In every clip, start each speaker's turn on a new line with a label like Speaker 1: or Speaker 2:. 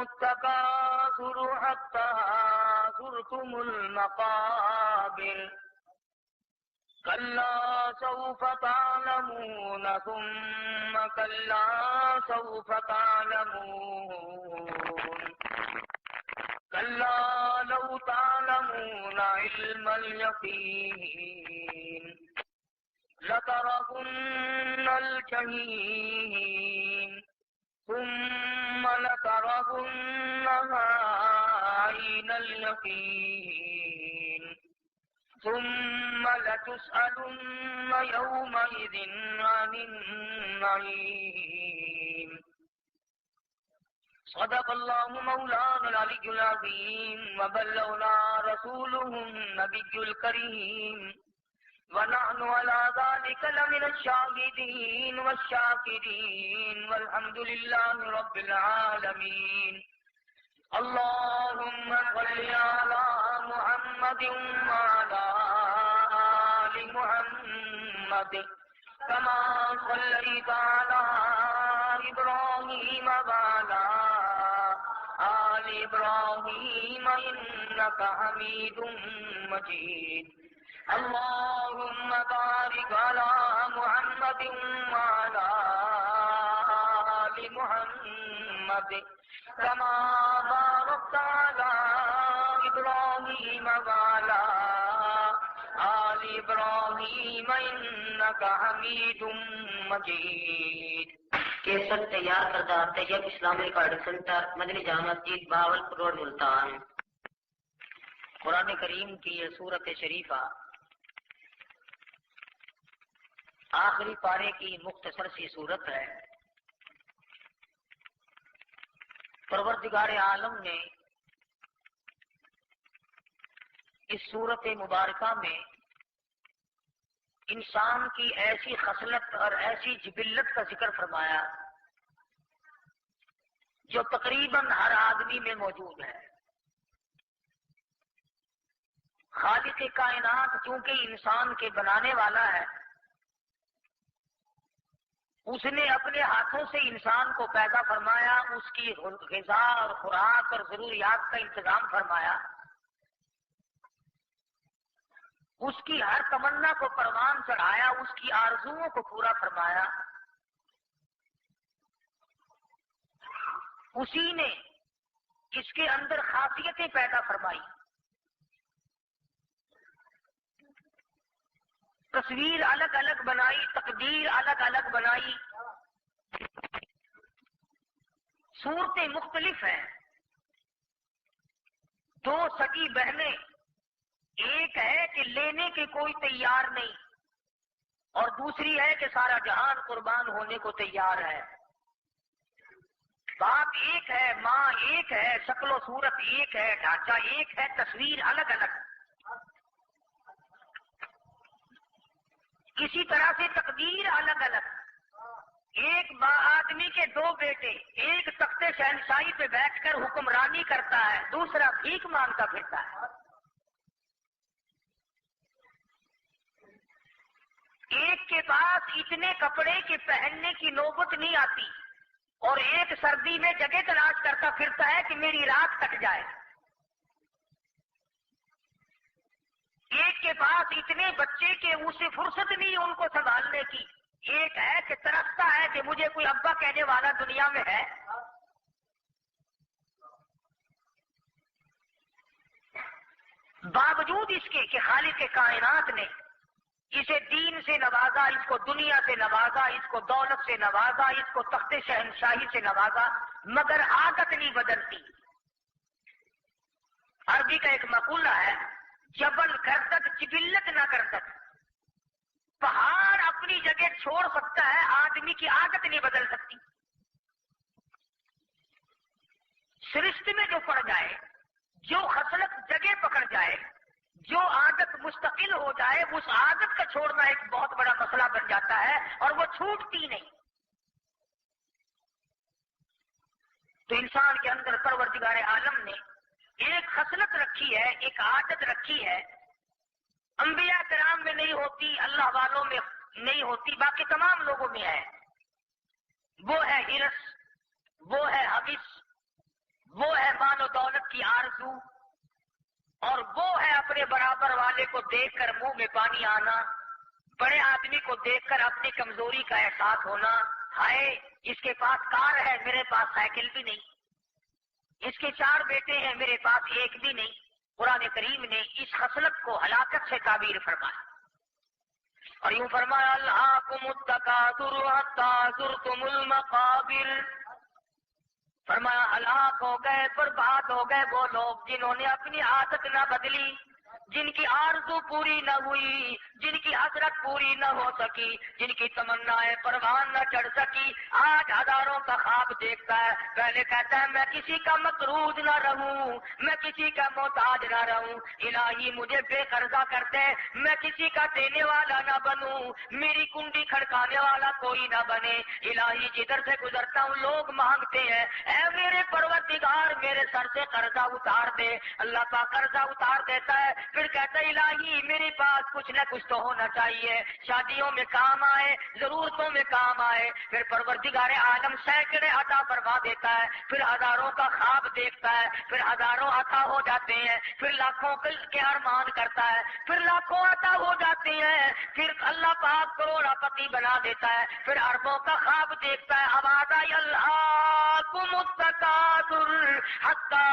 Speaker 1: التكاثر حتى زرتم المقابر كلا سوف تعلمون ثم كلا سوف تعلمون كلا لو تعلمون علم اليقين لترون الجحيم ثم لترونها عين اليقين ثم لتسألن يومئذ عن النعيم صدق الله مولانا العلي العظيم وبلغنا رسوله النبي الكريم ونحن على ذلك لمن الشاهدين والشاكرين والحمد لله رب العالمين اللهم صل على محمد وعلى آل محمد كما صليت على إبراهيم وعلى آل إبراهيم إنك حميد مجيد اللهم بارك على محمد وعلى آل محمد كما باركت على إبراهيم وعلى آل إبراهيم إنك حميد مجيد۔
Speaker 2: کیسٹ تیار کردہ طیب اسلامی ریکارڈنگ سینٹر مدنی جامع مسجد بہاولپور روڈ ملتان۔ قرآن کریم کی یہ سورت شریفہ آخری پارے کی مختصر سی صورت ہے۔ پروردگار عالم نے اس صورت مبارکہ میں انسان کی ایسی خصلت اور ایسی جبلت کا ذکر فرمایا جو تقریباً ہر آدمی میں موجود ہے۔ خالق کائنات چونکہ انسان کے بنانے والا ہے، اس نے اپنے ہاتھوں سے انسان کو پیدا فرمایا، اس کی غذا اور خوراک اور ضروریات کا انتظام فرمایا، اس کی ہر تمنا کو پروان چڑھایا، اس کی آرزوؤں کو پورا فرمایا۔ اسی نے اس کے اندر خاصیتیں پیدا فرمائی، تصویر الگ الگ بنائی، تقدیر الگ الگ بنائی، صورتیں مختلف ہیں۔ دو سگی بہنیں، ایک ہے کہ لینے کے کوئی تیار نہیں اور دوسری ہے کہ سارا جہان قربان ہونے کو تیار ہے۔ باپ ایک ہے، ماں ایک ہے، شکل و صورت ایک ہے، ڈھانچہ ایک ہے، تصویر الگ الگ۔ اسی طرح سے تقدیر الگ الگ۔ ایک آدمی کے دو بیٹے، ایک تخت شہنشاہی پہ بیٹھ کر حکمرانی کرتا ہے، دوسرا بھیک مانگتا پھرتا ہے۔ ایک کے پاس اتنے کپڑے کہ پہننے کی نوبت نہیں آتی اور ایک سردی میں جگہ تلاش کرتا پھرتا ہے کہ میری رات کٹ جائے۔ ایک کے پاس اتنے بچے کہ اسے فرصت نہیں ان کو سنبھالنے کی، ایک ہے کہ ترستا ہے کہ مجھے کوئی ابا کہنے والا دنیا میں ہے۔ باوجود اس کے کہ خالق کائنات نے اسے دین سے نوازا، اس کو دنیا سے نوازا، اس کو دولت سے نوازا، اس کو تخت شہنشاہی سے نوازا، مگر عادت نہیں بدلتی۔ عربی کا ایک مقولہ ہے، جبل گردت جبلت نہ گردت۔ پہاڑ اپنی جگہ چھوڑ سکتا ہے، آدمی کی عادت نہیں بدل سکتی۔ سرشت میں جو پڑ جائے، جو خصلت جگہ پکڑ جائے، جو عادت مستقل ہو جائے، اس عادت کا چھوڑنا ایک بہت بڑا مسئلہ بن جاتا ہے اور وہ چھوٹتی نہیں۔ تو انسان کے اندر پروردگار عالم نے ایک خصلت رکھی ہے، ایک عادت رکھی ہے، انبیاء کرام میں نہیں ہوتی، اللہ والوں میں نہیں ہوتی، باقی تمام لوگوں میں ہے۔ وہ ہے ہرس، وہ ہے حوث، کی آرزو، اور وہ ہے اپنے برابر والے کو دیکھ کر منہ میں پانی آنا، بڑے آدمی کو دیکھ کر اپنی کمزوری کا احساس ہونا، ہائے اس کے پاس کار ہے میرے پاس سائیکل بھی نہیں، اس کے 4 بیٹے ہیں میرے پاس ایک بھی نہیں۔ قرآن کریم نے اس خصلت کو ہلاکت سے تعبیر فرمایا، اور یوں فرمایا الہاکم التکاثر حتی زرتم المقابر، فرمایا ہلاک ہو گئے، برباد ہو گئے وہ لوگ جنہوں نے اپنی عادت نہ بدلی، جن کی آرزو پوری نہ ہوئی، جن کی حسرت پوری نہ ہو سکی، جن کی تمنائیں پروان نہ چڑھ سکی، آج ہزاروں کا خواب دیکھتا ہے، پہلے کہتا ہے میں کسی کا مقروض نہ رہوں، میں کسی کا محتاج نہ رہوں، الہی مجھے بے قرضہ کر دے، میں کسی کا دینے والا نہ بنوں، میری کنڈی کھڑکانے والا کوئی نہ بنے، الہی جدھر سے گزرتا ہوں لوگ مانگتے ہیں، اے میرے پروردگار میرے سر سے قرضہ اتار دے، اللہ کا قرضہ اتار دیتا ہے، پھر کہتا ہے الہی میرے پاس کچھ نہ کچھ تو ہونا چاہیے، شادیوں میں کام آئے، ضرورتوں میں کام آئے، پھر پروردگار عالم سینکڑے عطا فرما دیتا ہے، پھر ہزاروں کا خواب دیکھتا ہے، پھر ہزاروں عطا ہو جاتے ہیں، پھر لاکھوں کے ارمان کرتا ہے، پھر لاکھوں عطا ہو جاتے ہیں، پھر اللہ پاک کروڑا پتی بنا دیتا ہے، پھر اربوں کا خواب دیکھتا ہے، آواز آئی الہاکم التکاثر حتی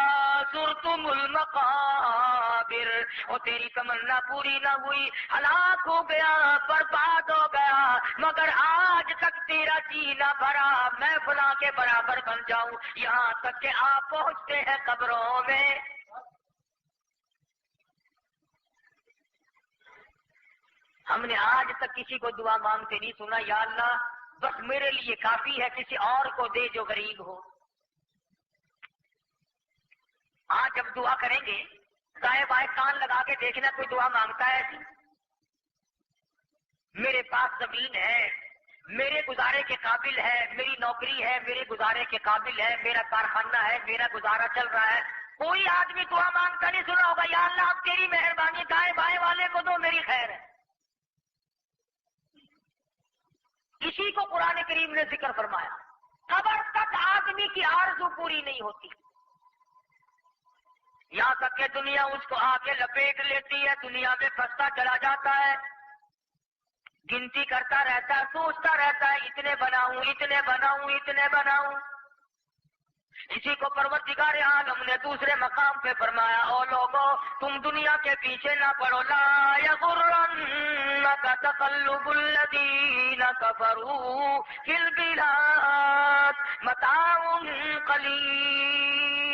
Speaker 2: زرتم المقابر، اور تیری تمنا پوری نہ ہوئی، ہلاک ہو گیا، برباد ہو گیا، مگر آج تک تیرا جی نہ بھرا، میں فلاں کے برابر بن جاؤں، یہاں تک کہ آپ پہنچتے ہیں قبروں میں۔ ہم نے آج تک کسی کو دعا مانگتے نہیں سنا، یا اللہ بس میرے لیے کافی ہے، کسی اور کو دے جو غریب ہو۔ آج جب دعا کریں گے دائیں بائیں کان لگا کے دیکھنا کوئی دعا مانگتا ہے ایسی؟ میرے پاس زمین ہے، میرے گزارے کے قابل ہے، میری نوکری ہے، میرے گزارے کے قابل ہے، میرا کارخانہ ہے، میرا گزارا چل رہا ہے، کوئی آدمی دعا مانگتا نہیں سنا ہوگا یا اللہ اب تیری مہربانی دائیں بائیں والے کو دو میری خیر ہے۔ اسی کو قرآن کریم نے ذکر فرمایا، قبر تک آدمی کی آرزو پوری نہیں ہوتی، یہاں تک کہ دنیا اس کو آ کے لپیٹ لیتی ہے، دنیا میں پھنستا چلا جاتا ہے، گنتی کرتا رہتا ہے، سوچتا رہتا ہے اتنے بناؤں اتنے بناؤں اتنے بناؤں۔ اسی کو پروردگار عالم نے دوسرے مقام پہ فرمایا، او لوگو تم دنیا کے پیچھے نہ پڑو، لا یغرنک تقلب الذین کفروا فی البلاد متاع قلیل،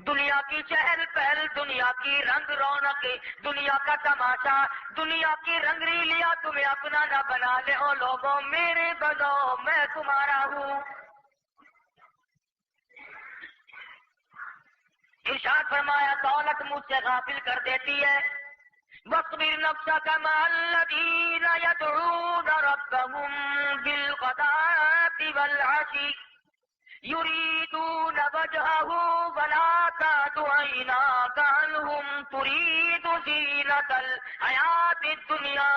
Speaker 2: دنیا کی چہل پہل، دنیا کی رنگ رونق، دنیا کا تماشا، دنیا کی رنگ ریلیاں تمہیں اپنا نہ بنا لے، او لوگوں میرے بنو میں تمہارا ہوں۔ ارشاد فرمایا دولت مجھ سے غافل کر دیتی ہے، وَاصْبِرْ نَفْسَكَ مَعَ الَّذِينَ يَدْعُونَ رَبَّهُمْ بِالْغَدَاةِ وَالْعَشِيِّ يُرِيدُونَ وَجْهَهُ وَلَا تَعْدُ عَيْنَاكَ عَنْهُمْ تُرِيدُ زِينَةَ الْحَيَاةِ الدُّنْيَا۔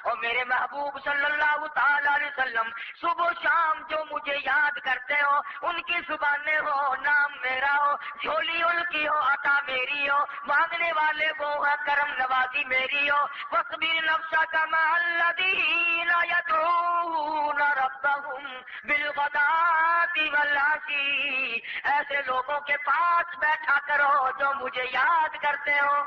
Speaker 2: اور میرے محبوب صلی اللہ تعالی علیہ وسلم صبح و شام جو مجھے یاد کرتے ہو، ان کی زبانیں ہو، نام میرا ہو، جھولی ان کی ہو، عطا میری ہو، مانگنے والے وہ ہیں، کرم نوازی میری ہو۔ وَاصْبِرْ نَفْسَكَ مَعَ الَّذِينَ يَدْعُونَ رَبَّهُمْ بِالْغَدَاةِ وَالْعَشِيِّ، ایسے لوگوں کے پاس بیٹھا کرو جو مجھے یاد کرتے ہو۔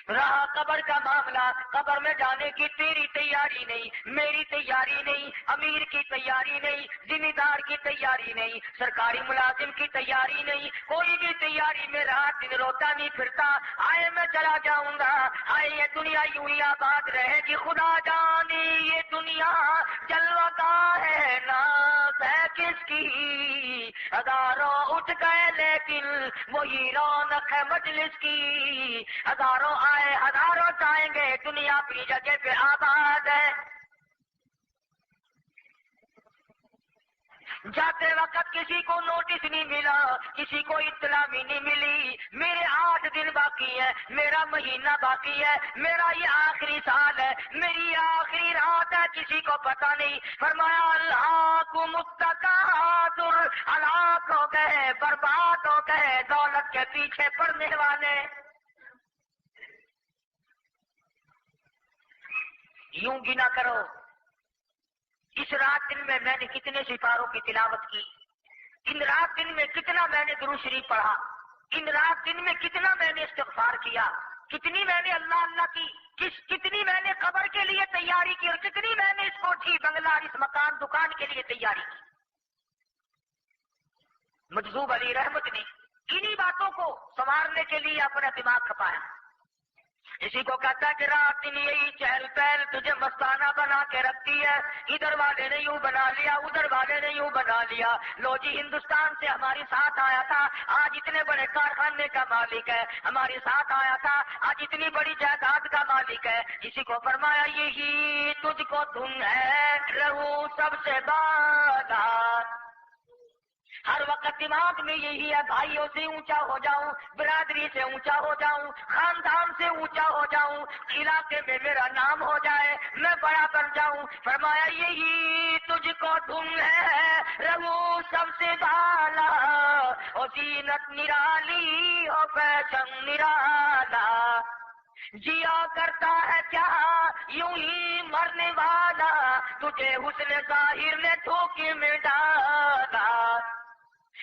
Speaker 2: رہا قبر کا معاملہ، قبر میں جانے کی تیری تیاری نہیں، میری تیاری نہیں، امیر کی تیاری نہیں، ذمہ دار کی تیاری نہیں، سرکاری ملازم کی تیاری نہیں، کوئی بھی تیاری میں رات دن روتا نہیں پھرتا، آئے میں چلا جاؤں گا، آئے یہ دنیا یوں ہی آباد رہے گی، خدا جانے یہ دنیا جلوہ کا ہے ناز ہے کس کی، ہزاروں اٹھ گئے لیکن وہی رونق ہے مجلس کی، ہزاروں آئے ہزاروں جائیں گے، دنیا اپنی جگہ پہ آباد ہے۔ جاتے وقت کسی کو نوٹس نہیں ملا، کسی کو اطلاع بھی نہیں ملی، میرے 8 دن باقی ہے، میرا مہینہ باقی ہے، میرا یہ آخری سال ہے، میری آخری رات ہے کسی کو پتا نہیں. فرمایا الہاکم التکاثر، ہلاک ہو گئے، برباد ہو گئے دولت کے پیچھے پڑنے والے. یوں گنا کرو اس رات دن میں نے کتنے سپاروں کی تلاوت کی، ان رات دن میں کتنا میں نے درود شریف پڑھا، ان رات دن میں کتنا میں نے استغفار کیا، کتنی میں نے اللہ اللہ کی، کتنی میں نے قبر کے لیے تیاری کی، اور کتنی میں نے اس کوٹھی بنگلہ اس مکان دکان کے لیے تیاری کی. مجذوب علی رحمت نے انہی باتوں کو سنوارنے کے لیے اپنا دماغ کھپایا. اسی کو کہتا ہے کہ رات دن یہی چہل پہل تجھے مستانہ بنا کے رکھتی ہے. ادھر والے نے یوں بنا لیا، ادھر والے نے یوں بنا لیا. لو جی ہندوستان سے ہمارے ساتھ آیا تھا، آج اتنے بڑے کارخانے کا مالک ہے. ہمارے ساتھ آیا تھا، آج اتنی بڑی جائیداد کا مالک ہے. اسی کو فرمایا یہی تجھ کو دھن ہے، رہو سب سے بالا. ہر وقت دماغ میں یہی ہے، بھائیوں سے اونچا ہو جاؤں، برادری سے اونچا ہو جاؤں، خاندان سے اونچا ہو جاؤں، علاقے میں میرا نام ہو جائے، میں بڑا بن جاؤں. فرمایا یہی تجھ کو دھن ہے، رہو سب سے بالا. او زینت نرالی، او فیشن نرالا. جیا کرتا ہے کیا یوں ہی مرنے والا، تجھے حسن ظاہر نے دھوکے میں ڈالا.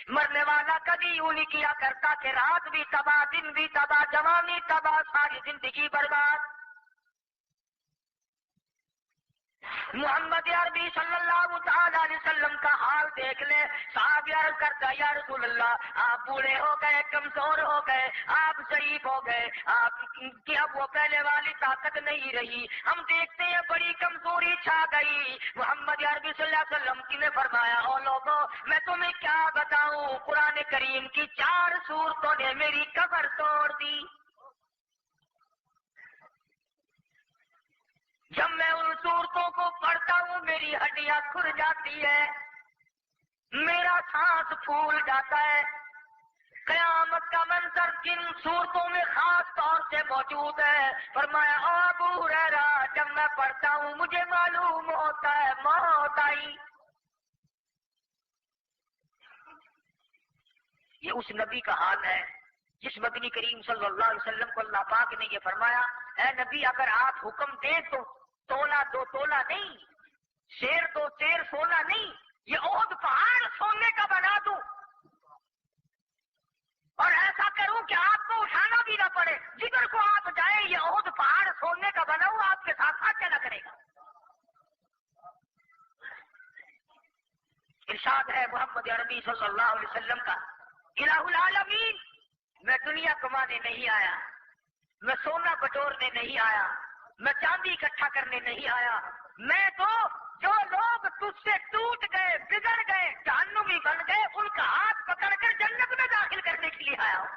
Speaker 2: مرنے والا کبھی یوں نہیں کیا کرتا کہ رات بھی تباہ، دن بھی تباہ، جوانی تباہ، ساری زندگی برباد. محمد عربی صلی اللہ تعالی علیہ وسلم کا حال دیکھ لے. صاحب عرض کرتا یا رسول اللہ، آپ بوڑھے ہو گئے، کمزور ہو گئے، آپ ضعیف ہو گئے، آپ کی اب وہ پہلے والی طاقت نہیں رہی، ہم دیکھتے ہیں بڑی کمزوری چھا گئی. محمد عربی صلی اللہ علیہ وسلم کی نے فرمایا او لوگوں میں تمہیں کیا بتاؤں، قرآن کریم کی 4 سورتوں نے میری کمر توڑ دی. جب میں ان صورتوں کو پڑھتا ہوں میری ہڈیاں کھل جاتی ہے، میرا سانس پھول جاتا ہے. قیامت کا منظر جن صورتوں میں خاص طور سے موجود ہے. فرمایا او ابو ہریرہ جب میں پڑھتا ہوں مجھے معلوم ہوتا ہے موت آئی. یہ اس نبی کا حال ہے جس مدنی کریم صلی اللہ علیہ وسلم کو اللہ پاک نے یہ فرمایا اے نبی اگر آپ حکم دیں تو تولا 2 تولا نہیں، شیر 2 شیر سونا نہیں، یہ احد پہاڑ سونے کا بنا دوں اور ایسا کروں کہ آپ کو اٹھانا بھی نہ پڑے، جدھر کو آپ جائیں یہ احد پہاڑ سونے کا بنا ہوا آپ کے ساتھ ساتھ چلا کرے گا. ارشاد ہے محمد عربی صلی اللہ علیہ وسلم کا الہ العالمین میں دنیا کمانے نہیں آیا، میں سونا بٹورنے نہیں آیا، میں چاندی اکٹھا کرنے نہیں آیا، میں تو جو لوگ تجھ سے ٹوٹ گئے، بگڑ گئے، جہنمی بن گئے ان کا ہاتھ پکڑ کر جنت میں داخل کرنے کے لیے آیا ہوں.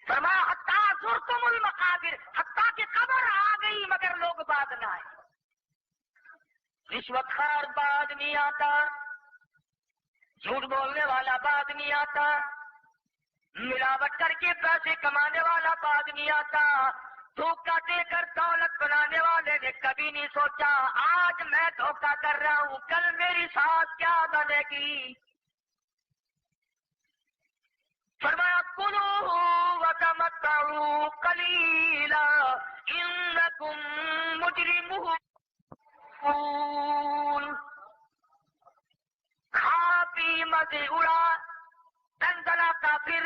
Speaker 2: فرمایا حتیٰ زرتم المقابر، حتیٰ کہ قبر آ گئی مگر لوگ بعد نہ آئے. رشوت خوار بعد نہیں آتا، جھوٹ بولنے والا بعد نہیں آتا، ملاوٹ کر کے پیسے کمانے والا بعد نہیں آتا، دھوکہ دے کر دولت بنانے والے نے کبھی نہیں سوچا آج میں دھوکہ کر رہا ہوں کل میری ساتھ کیا بنے گی. فرمایا کلوا وتمتعوا قلیلا انکم مجرمون. کھا پی مزے اڑا دندلا کافر.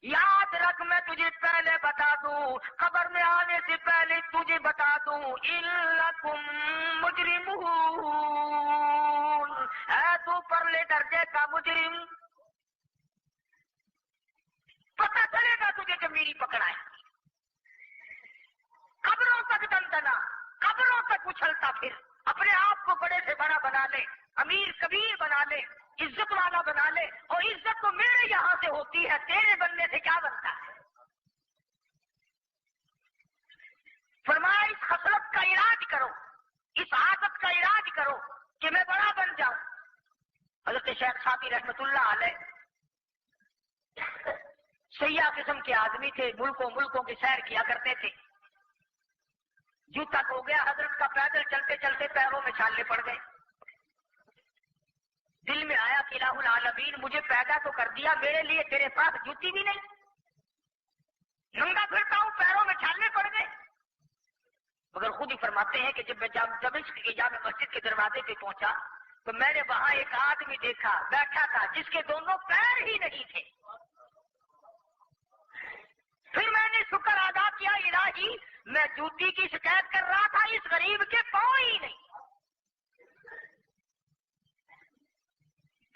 Speaker 2: یاد رکھ میں تجھے پہلے بتا دوں، قبر میں آنے سے پہلے تجھے بتا دوں انکم مجرمون. ہے تو پرلے درجے کا مجرم، پتہ چلے گا تجھے جب میری پکڑ آئے. قبروں تک دندنا، قبروں تک اچھلتا پھر، اپنے آپ کو بڑے سے بڑا بنا لے، امیر کبیر بنا لے، عزت والا بنا لے، اور عزت تو میرے یہاں سے ہوتی ہے، تیرے بننے سے کیا بنتا ہے. فرمایا اس خصلت کا علاج کرو، اس عادت کا علاج کرو کہ میں بڑا بن جاؤں. حضرت شیخ صافی رحمت اللہ علیہ سیاح قسم کے آدمی تھے، ملکوں کی سیر کیا کرتے تھے. جوتا ہو گیا حضرت کا، پیدل چلتے چلتے پیروں میں چھالے پڑ گئے. دل میں آیا کہ الہ العالمین مجھے پیدا تو کر دیا، میرے لیے تیرے پاس جوتی بھی نہیں، ننگا پھرتا ہوں پیروں میں چھالے پڑ گئے. مگر خود ہی فرماتے ہیں کہ جب دمشق کی جامع مسجد کے دروازے پہ پہنچا تو میں نے وہاں ایک آدمی دیکھا بیٹھا تھا جس کے دونوں پیر ہی نہیں تھے. پھر میں نے شکر ادا کیا الہی میں جوتی کی شکایت کر رہا تھا، اس غریب کے پاؤں ہی نہیں.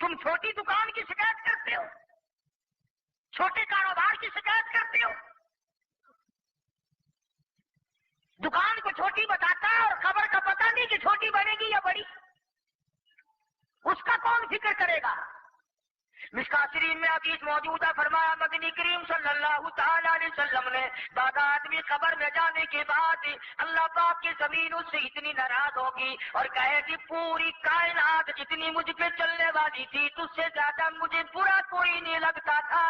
Speaker 2: تم چھوٹی دکان کی شکایت کرتے ہو، چھوٹے کاروبار کی شکایت کرتے ہو، دکان کو چھوٹی بتاتا ہے اور خبر کا پتہ نہیں کہ چھوٹی بنے گی یا بڑی، اس کا کون فکر کرے گا. مشکات شریف میں حدیث موجود ہے، فرمایا مدنی کریم صلی اللہ تعالی علیہ وسلم نے بعد آدمی قبر میں جانے کے بعد اللہ پاک کی زمین اس سے اتنی ناراض ہوگی اور کہے کہ پوری کائنات جتنی مجھ پہ چلنے والی تھی تجھ سے زیادہ مجھے برا کوئی نہیں لگتا تھا،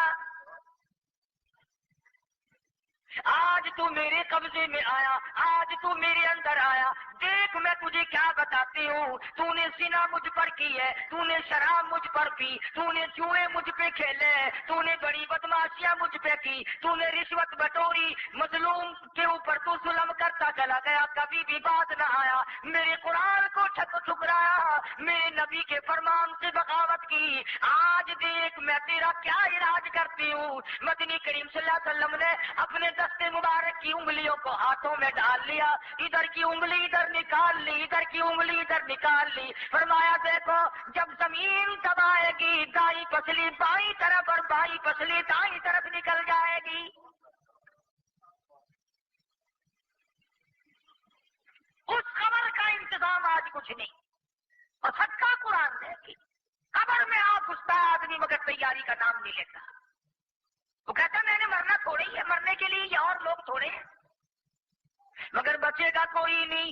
Speaker 2: آج تو میرے قبضے میں آیا، آج تو میرے اندر آیا، دیکھ میں تجھے کیا بتاتی ہوں، تو نے زنا مجھ پر کی ہے، تو نے شراب مجھ پر پی، تو نے جوئے مجھ پہ کھیلے، تو نے بڑی بدماشیاں مجھ پہ کی، تو نے رشوت بٹوری، مظلوم کے اوپر تو ظلم کرتا چلا گیا، کبھی بھی بات نہ آیا، میرے قرآن کو ٹھکرایا، میرے نبی کے فرمان سے بغاوت کی، آج دیکھ میں تیرا کیا علاج کرتی ہوں. مدنی کریم صلی اللہ علیہ وسلم نے اپنے دستے مبارک کی انگلیوں کو ہاتھوں میں ڈال لیا، ادھر کی انگلی ادھر نکال لی، ادھر کی انگلی ادھر نکال لی، فرمایا دیکھو جب زمین دبائے گی دائیں پسلی بائیں طرف اور بائیں پسلی دائیں طرف نکل جائے گی. اس خبر کا انتظام آج کچھ نہیں، اور صدقہ قرآن ہے کہ قبر میں آپ گھستا ہے آدمی مگر تیاری کا نام نہیں لیتا. وہ کہتا میں نے مرنا تھوڑے ہی ہے، مرنے کے لیے یہ اور لوگ تھوڑے ہیں، مگر بچے گا کوئی نہیں.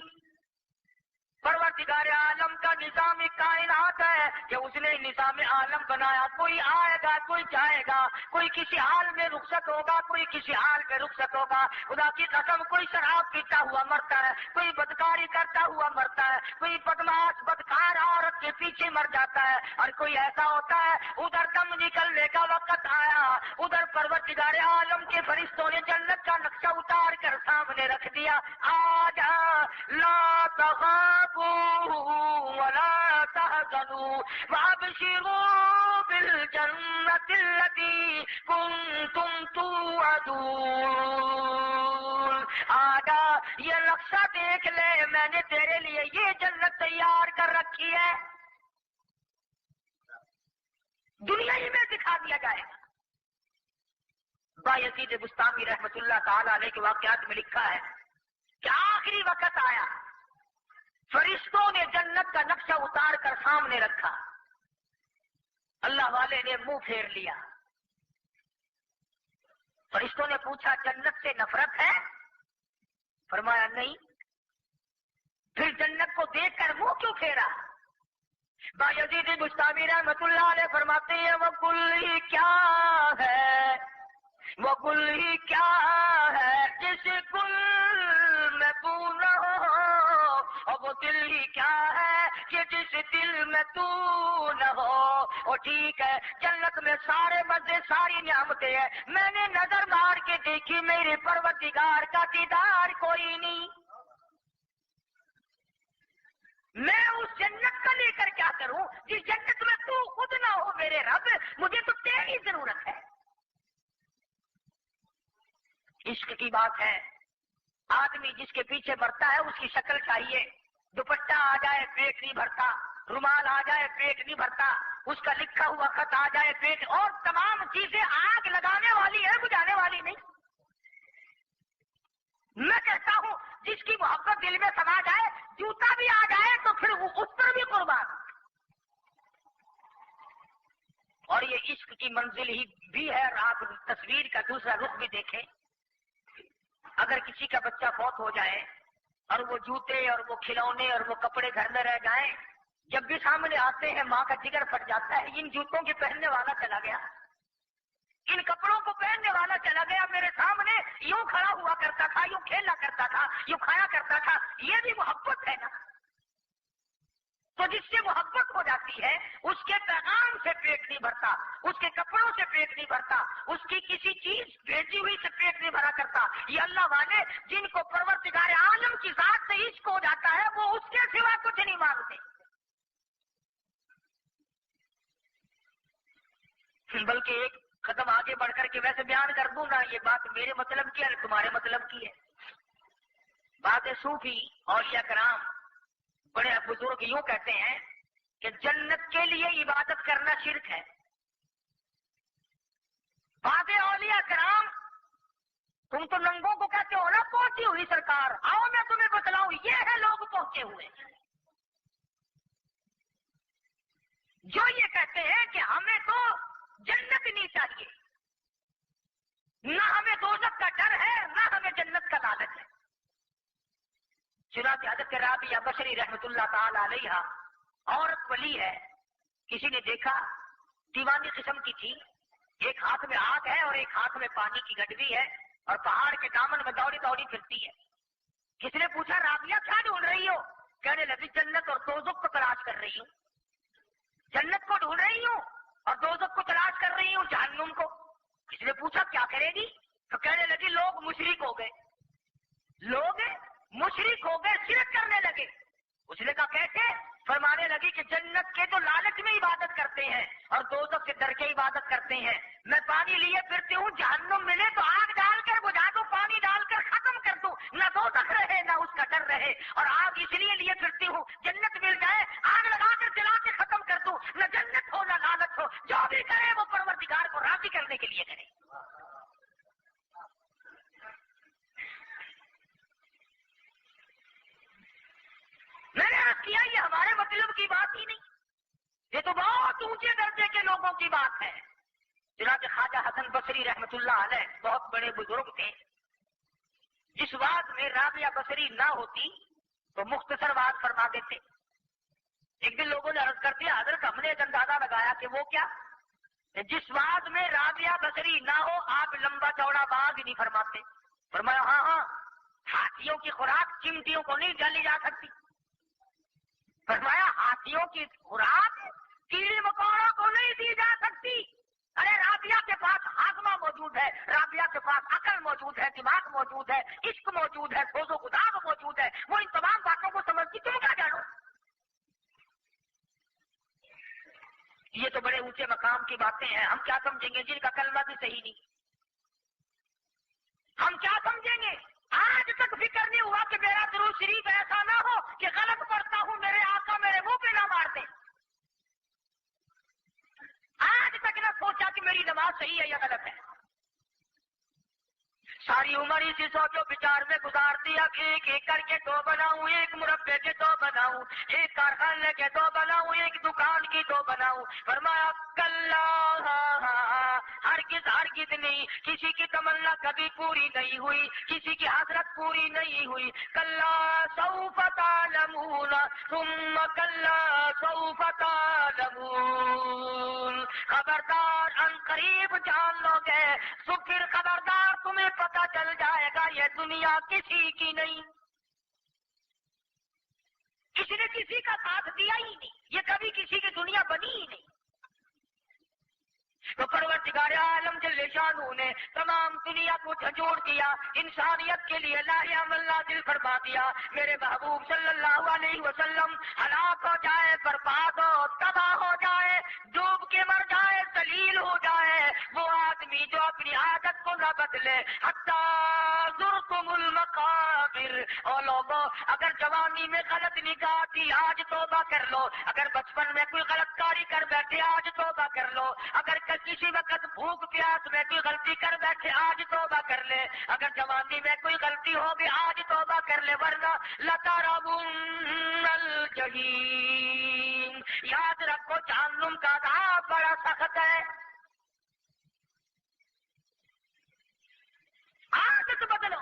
Speaker 2: پروردگار عالم کا نظام کائنات ہے کہ اس نے نظام عالم بنایا، کوئی آئے گا کوئی جائے گا، کوئی کسی حال میں رخصت ہوگا کوئی کسی حال میں رخصت ہوگا. خدا کی قسم کوئی شراب پیتا ہوا مرتا ہے، کوئی بدکاری کرتا ہوا مرتا ہے، کوئی بدماش بدکار عورت کے پیچھے مر جاتا ہے، اور کوئی ایسا ہوتا ہے ادھر دم نکلنے کا وقت آیا، ادھر پروردگار عالم کے فرشتوں نے جنت کا نقشہ اتار کر سامنے رکھ دیا، آجا لا تخافوا ولا تحزنوا وابشروا بالجنة التي كنتم توعدون. آجا یہ نقشہ دیکھ لے، میں نے تیرے لیے یہ جنت تیار کر رکھی ہے، دنیا ہی میں دکھا دیا جائے گا. بایزید بستامی رحمت اللہ تعالی علیہ کے واقعات میں لکھا ہے کہ آخری وقت آیا، فرشتوں نے جنت کا نقشہ اتار کر سامنے رکھا، اللہ والے نے منہ پھیر لیا. فرشتوں نے پوچھا جنت سے نفرت ہے؟ فرمایا نہیں. پھر جنت کو دیکھ کر منہ کیوں پھیرا؟ بایزید بستامی رحمت اللہ علیہ فرماتے ہیں وہ گل ہی کیا ہے، وہ گل ہی کیا ہے جس گل میں بو نہ ہو، اور وہ دل ہی کیا ہے کہ جس دل میں تو نہ ہو. اور ٹھیک ہے جنت میں سارے مزے ساری نعمتیں ہیں، میں نے نظر مار کے دیکھی میرے پروردگار کا دیدار کوئی نہیں. میں اس جنت کا لے کر کیا کروں جس جنت میں تو خود نہ ہو میرے رب، مجھے تو تیری ضرورت ہے. عشق کی بات ہے، آدمی جس کے پیچھے بڑھتا ہے اس کی شکل چاہیے، دوپٹہ آ جائے پیٹ نہیں بھرتا، رومال آ جائے پیٹ نہیں بھرتا، اس کا لکھا ہوا خط آ جائے پیٹ، اور تمام چیزیں آگ لگانے والی ہے بجھانے والی نہیں. میں کہتا ہوں جس کی محبت دل میں سما جائے جوتا بھی آ جائے تو پھر وہ اس پر بھی قربان. اور یہ عشق کی منزل ہی بھی ہے. آپ تصویر کا دوسرا رخ بھی دیکھیں، اگر کسی کا بچہ فوت ہو جائے اور وہ جوتے اور وہ کھلونے اور وہ کپڑے گھر میں رہ جائیں، جب بھی سامنے آتے ہیں ماں کا جگر پھٹ جاتا ہے، ان جوتوں کے پہننے والا چلا گیا. ان کپڑوں کو پہننے والا چلا گیا میرے سامنے، یوں کھڑا ہوا کرتا تھا، یوں کھیلا کرتا تھا، یوں کھایا کرتا تھا، یہ بھی محبت ہے نا؟ تو جس سے محبت ہو جاتی ہے اس کے پیغام سے پیٹ نہیں بھرتا، اس کے کپڑوں سے پیٹ نہیں بھرتا، اس کی کسی چیز بھیجی ہوئی سے پیٹ نہیں بھرا کرتا۔ یہ اللہ والے جن کو پروردگار عالم کی ذات سے عشق ہو جاتا ہے وہ اس کے سوا کچھ نہیں مانگتے، بلکہ ایک قدم آگے بڑھ کر کے ویسے بیان کر دوں گا، یہ بات میرے مطلب کی ہے، تمہارے مطلب کی ہے۔ بعض صوفی اولیاء کرام بڑے بزرگ یوں کہتے ہیں کہ جنت کے لیے عبادت کرنا شرک ہے۔ بعض اولیاء کرام تم تو ننگوں کو کہتے ہو نا پہنچی ہوئی سرکار، آؤ میں تمہیں بتلاؤں، یہ ہے لوگ پہنچے ہوئے جو یہ کہتے ہیں کہ ہمیں تو جنت نہیں چاہیے، نہ ہمیں دوزخ کا ڈر ہے نہ ہمیں جنت کا لالچ ہے۔ چنانچہ حضرت رابعہ بصری رحمۃ اللہ تعالی علیہا عورت ولی ہے، کسی نے دیکھا دیوانی قسم کی تھی، ایک ہاتھ میں آگ ہے اور ایک ہاتھ میں پانی کی گڈوی ہے اور پہاڑ کے دامن میں دوڑی دوڑی پھرتی ہے۔ کسی نے پوچھا رابعہ کیا ڈھونڈ رہی ہو؟ کہنے لگی جنت اور دوزخ کو تلاش کر رہی ہوں، جنت کو ڈھونڈ رہی ہوں اور دوزخ کو تلاش کر رہی ہوں، جہنم کو۔ کسی نے پوچھا کیا کرے گی؟ تو کہنے لگی لوگ مشرک ہو گئے، لوگ مشرک ہو گئے، شرک کرنے لگے۔ اس نے کہا کیسے؟ فرمانے لگی کہ جنت کے تو لالچ میں عبادت کرتے ہیں اور دوزخ کے ڈر کے عبادت کرتے ہیں۔ میں پانی لیے پھرتی ہوں، جہنم ملے تو آگ ڈال کر بجھا دوں، پانی ڈال کر ختم کر دوں، نہ دوزخ رہے نہ اس کا ڈر رہے، اور آگ اس لیے پھرتی ہوں جنت مل جائے، آگ لگا کر جلا کے ختم کر دوں، نہ جنت ہو نہ لالچ ہو، جو بھی کرے وہ پروردگار کو راضی کرنے کے لیے کرے۔ میں نے عرض کیا یہ ہمارے مطلب کی بات ہی نہیں، یہ تو بہت اونچے درجے کے لوگوں کی بات ہے۔ چنانچہ خواجہ حسن بصری رحمۃ اللہ علیہ بہت بڑے بزرگ تھے، جس بات میں رابعہ بصری نہ ہوتی تو مختصر بات فرما دیتے۔ ایک دن لوگوں نے عرض کر دیا حضرت ہم نے ایک اندازہ لگایا کہ وہ کیا، جس بات میں رابعہ بصری نہ ہو آپ لمبا چوڑا باغ ہی نہیں فرماتے۔ فرمایا ہاں ہاں، ہاتھیوں کی خوراک چمٹیوں کو نہیں ڈالی جا سکتی۔ فرمایا ہاتھیوں کی خوراک کیڑے مکوڑوں کو نہیں دی جا سکتی۔ ارے رابعہ کے پاس ہاضمہ موجود ہے، رابعہ کے پاس عقل موجود ہے، دماغ موجود ہے، عشق موجود ہے، سوز و گداغ موجود ہے، وہ ان تمام باتوں کو سمجھتی، تم کیا جانو؟ یہ تو بڑے اونچے مقام کی باتیں ہیں، ہم کیا سمجھیں گے جن کا کلمہ بھی صحیح نہیں؟ ہم کیا سمجھیں گے؟ آج تک فکر نہیں ہوا کہ میرا درود شریف ایسا نہ ہو کہ غلط پڑھتا ہوں میرے آقا میرے منہ پہ نہ مار دیں۔ آج تک نہ سوچا کہ میری نماز صحیح ہے یا غلط ہے۔ ساری عمر اسی سوچو بچار میں گزار دیا کہ ایک ایکڑ کے 2 بناؤں، ایک مربع کے 2 بناؤں، ایک کارخانے کے 2 بناؤں، ایک دکان کی 2 بناؤں۔ فرمایا کلا ہرگز ہرگز نہیں، کسی کی تمنا کبھی پوری نہیں ہوئی، کسی کی حسرت پوری نہیں ہوئی۔ کلا سوف تعلمون ثم کلا سوف تعلمون، خبردار ان قریب جان لو گے تو پھر خبردار تمہیں پتہ چل جائے گا یہ دنیا کسی کی نہیں، کسی نے کسی کا ساتھ دیا ہی نہیں، یہ کبھی کسی کی دنیا بنی ہی نہیں۔ تو پروردگار عالم جل شانہ نے تمام دنیا کو جھنجھوڑ دیا، انسانیت کے لیے لا عمل نازل فرما دیا۔ میرے محبوب صلی اللہ علیہ وسلم ہلاک ہو جائے، برباد ہو، تباہ ہو جائے، ڈوب کے مر جائے، ذلیل ہو جائے وہ آدمی جو اپنی عادت کو نہ بدلے۔ حتی زرتم المقابر، او لوگو اگر جوانی میں غلط نگاہ تھی آج توبہ کر لو، اگر بچپن میں کوئی غلط کاری کر بیٹھے آج توبہ کر لو، اگر کسی وقت بھوک پیاس میں کوئی غلطی کر بیٹھے آج توبہ کر لے، اگر جوانی میں کوئی غلطی ہوگی آج توبہ کر لے، ورنہ لَتَرَوُنَّ الْجَحِيمَ، یاد رکھو جہنم کا عذاب بڑا سخت ہے۔ عادت بدلو،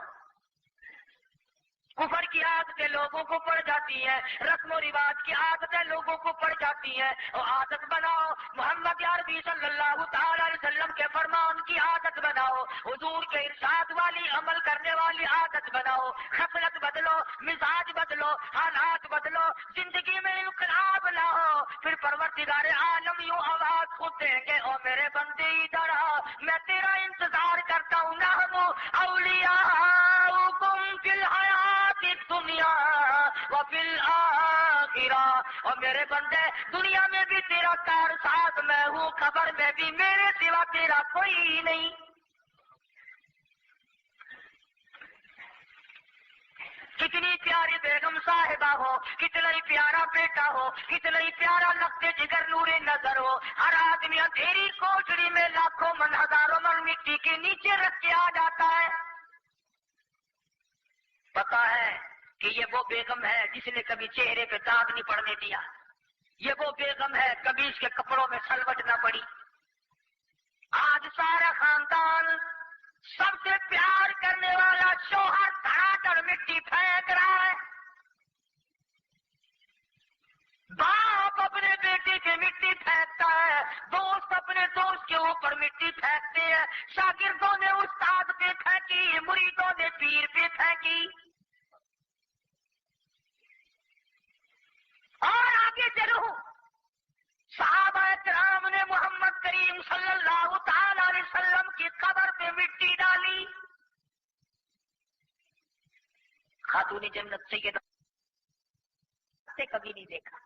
Speaker 2: کفر کی عادتیں لوگوں کو پڑ جاتی ہیں، رسم و رواج کی عادتیں لوگوں کو پڑ جاتی ہیں، اور عادت بناؤ محمد عربی صلی اللہ تعالی علیہ وسلم کے فرمان کی عادت بناؤ، حضور کے ارشاد والی عمل کرنے والی عادت بناؤ، خصلت بدلو، مزاج بدلو، حالات بدلو، زندگی میں انقلاب لاؤ، پھر پروردگار عالم یوں آواز خود دیں گے، او میرے بندے ادھر آ، میں تیرا انتظار کرتا ہوں، نحن اولیاؤکم فی الحیات الدنیا وفی الآخرہ، اور میرے بندے دنیا میں بھی تیرا کار ساتھ میں ہوں، قبر میں بھی میرے سوا تیرا کوئی نہیں۔ کتنی پیاری بیگم صاحبہ ہو، کتنا ہی پیارا بیٹا ہو، کتنا ہی پیارا لگتے جگر نور نظر ہو، ہر آدمی اندھیری کوٹڑی میں لاکھوں من ہزاروں من مٹی کے نیچے رکھ کے آ جاتا ہے۔ پتا ہے کہ یہ وہ بیگم ہے جس نے کبھی چہرے پہ داغ نہیں پڑنے دیا، یہ وہ بیگم ہے کبھی اس کے کپڑوں میں سلوٹ نہ پڑی۔ آج سارا خاندان سب سے پیار کرنے والا شوہر دھڑا کر مٹی پھینک رہا ہے، باپ اپنے بیٹے کی مٹی پھینکتا ہے، دوست اپنے دوست کے اوپر مٹی پھینکتے ہیں، شاگردوں نے استاد پہ پھینکی، مریدوں نے پیر پہ پھینکی۔ اور آگے چلو، صحابہ کرام نے محمد کریم صلی اللہ تعالی علیہ وسلم کی قبر پہ مٹی ڈالی۔ خاتون جنت سیدہ سے کبھی نہیں دیکھا،